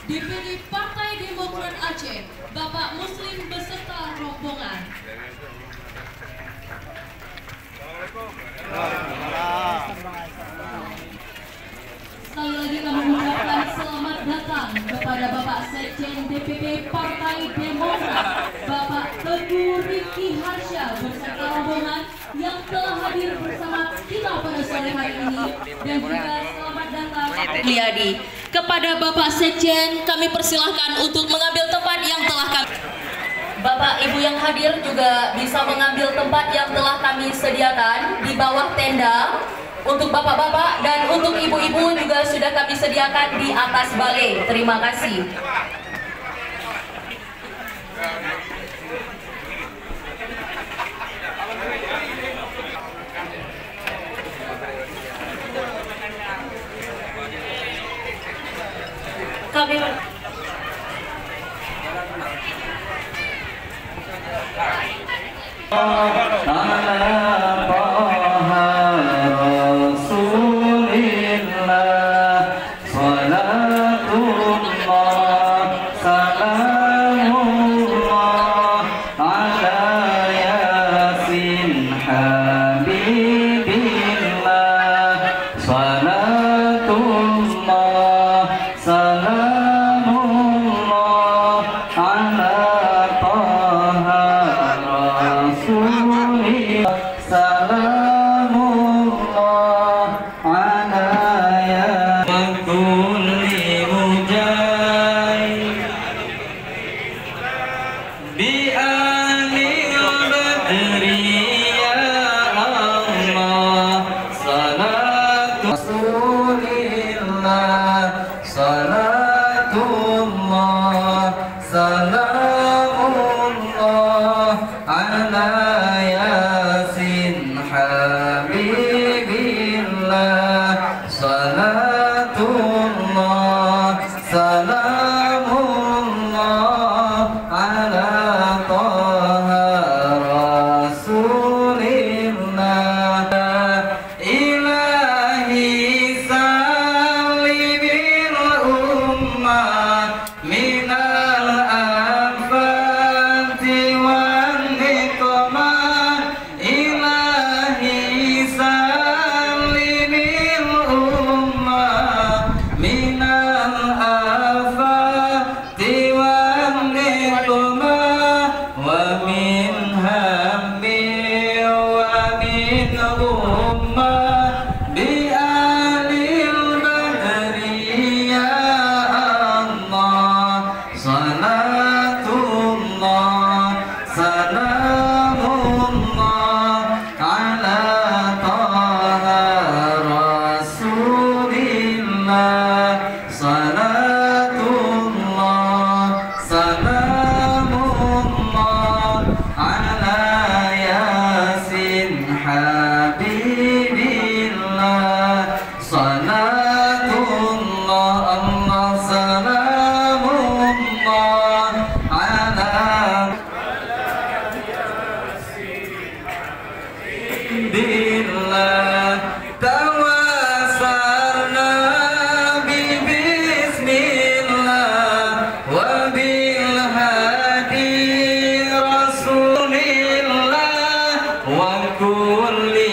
DPD Partai Demokrat Aceh, Bapak Muslim beserta rombongan. Sekali lagi kami mengucapkan selamat datang kepada Bapak Sekjen DPP Partai Demokrat, Bapak Teguh Rifki Harsha beserta rombongan yang telah hadir bersama kita pada sore hari ini, dan juga selamat datang Liadi. Kepada Bapak Sekjen kami persilahkan untuk mengambil tempat yang telah kami. Bapak Ibu yang hadir juga bisa mengambil tempat yang telah kami sediakan di bawah tenda. Untuk bapak-bapak dan untuk ibu-ibu juga sudah kami sediakan di atas balai. Terima kasih. Kami wa kulli